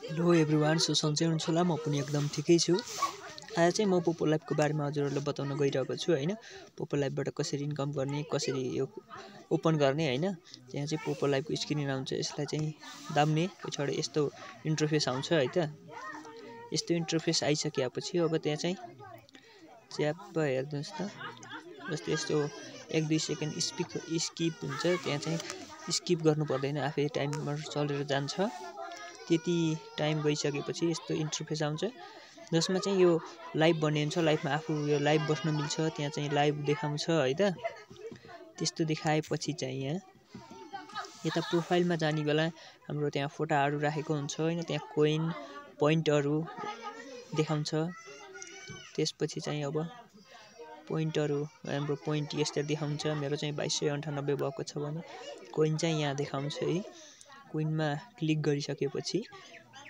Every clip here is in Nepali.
हेलो एभ्रिवान, सो सन्चै हुनुहुन्छ होला। म पनि एकदम ठिकै छु। आज चाहिँ म पोपो लाइभको बारेमा हजुरहरूलाई बताउन गइरहेको छु हैन। पोपो लाइभबाट कसरी इन्कम गर्ने, कसरी यो ओपन गर्ने हैन। त्यहाँ चाहिँ पोपो लाइभको स्क्रिन आउँछ, यसलाई चाहिँ दाब्ने पछाडि यस्तो इन्टरफेस आउँछ है त। यस्तो इन्टरफेस आइसकेपछि अब त्यहाँ चाहिँ च्याप्प हेर्नुहोस् त, जस्तै यस्तो 1-2 सेकेन्ड स्किप हुन्छ, त्यहाँ चाहिँ स्किप गर्नु पर्दैन, आफै टाइमर चलेर जान्छ। त्यति टाइम गइसकेपछि यस्तो इन्टरफेस आउँछ, जसमा चाहिँ यो लाइभ भन्ने हुन्छ। लाइभमा आफू यो लाइभ बस्न मिल्छ, त्यहाँ चाहिँ लाइभ देखाउँछ है त। त्यस्तो देखाएपछि चाहिँ यहाँ यता प्रोफाइलमा जाने बेला हाम्रो त्यहाँ फोटाहरू राखेको हुन्छ हैन, त्यहाँ कोइन पोइन्टहरू देखाउँछ। त्यसपछि चाहिँ अब पोइन्टहरू हाम्रो पोइन्ट यस्तो देखाउँछ। मेरो चाहिँ 2298 भएको छ भने कोइन चाहिँ यहाँ देखाउँछ है। कोइनमा क्लिक गरिसकेपछि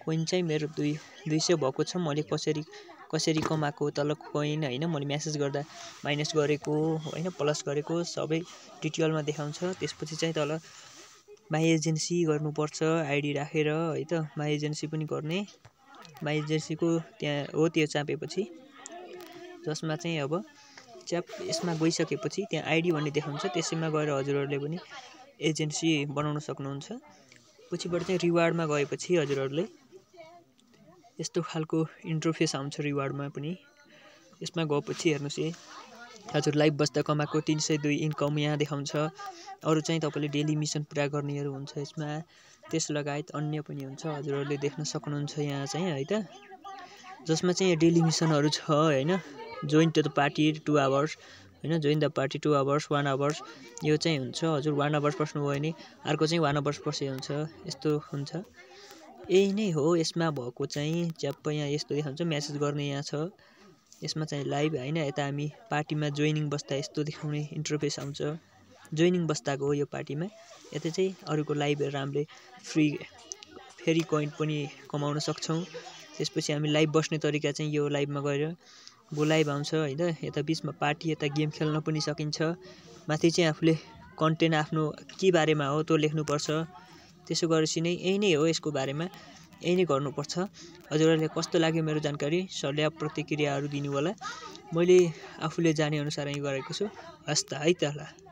कोइन चाहिँ मेरो 200 भएको छ। मैले कसरी कमाएको तल कोइन हैन, मैले मेसेज गर्दा माइनस गरेको हैन, प्लस गरेको सबै डिटेलमा देखाउँछ। त्यसपछि चाहिँ तल माई एजेन्सी गर्नुपर्छ आइडी राखेर है त। माई एजेन्सी पनि गर्ने, माई एजेन्सीको त्यहाँ हो त्यो चापेपछि, जसमा चाहिँ अब यसमा गइसकेपछि त्यहाँ आइडी भन्ने देखाउँछ। त्यसैमा गएर हजुरहरूले पनि एजेन्सी बनाउन सक्नुहुन्छ। पछिबाट चाहिँ रिवार्डमा गएपछि हजुरहरूले यस्तो खालको इन्टरफेस आउँछ। रिवार्डमा पनि यसमा गएपछि हेर्नुहोस्, हजुर लाइभ बस्दा कमाएको 302 इन्कम यहाँ देखाउँछ। अरू चाहिँ तपाईँले डेली मिसन पुरा गर्नेहरू हुन्छ यसमा, त्यस लगायत अन्य पनि हुन्छ, हजुरहरूले देख्न सक्नुहुन्छ यहाँ चाहिँ है त। जसमा चाहिँ डेली मिसनहरू छ हैन। Join to the party 2 hours हैन, join the party 2 hours 1 hours यो चाहिँ हुन्छ। हजुर 1 आवर्स बस्नुभयो भने अर्को चाहिँ 1 आवर्स बसे हुन्छ, यस्तो हुन्छ। यही नै हो यसमा भएको चाहिँ। च्याप्प यहाँ यस्तो देखाउँछ, मेसेज गर्ने यहाँ छ। यसमा चाहिँ लाइभ हैन, यता हामी पार्टीमा जोइनिङ बस्दा यस्तो देखाउने इन्टरफेस आउँछ। जोइनिङ बस्दाको हो यो पार्टीमा। यता चाहिँ अरूको लाइभहरू हामीले फेरि कोइन पनि कमाउन सक्छौँ। त्यसपछि हामी लाइभ बस्ने तरिका चाहिँ यो लाइभमा गएर लाइभ आउँछ हैन। यता बिचमा पार्टी, यता गेम खेल्न पनि सकिन्छ। माथि चाहिँ आफूले कन्टेन्ट आफ्नो के बारेमा हो त्यो लेख्नुपर्छ। त्यसो गरेपछि नै यही नै हो यसको बारेमा, यही नै गर्नुपर्छ। हजुरहरूले कस्तो लाग्यो मेरो जानकारी, सल्लाह प्रतिक्रियाहरू दिनु होला। मैले आफूले जाने अनुसार यही गरेको छु। हस् त है त ल।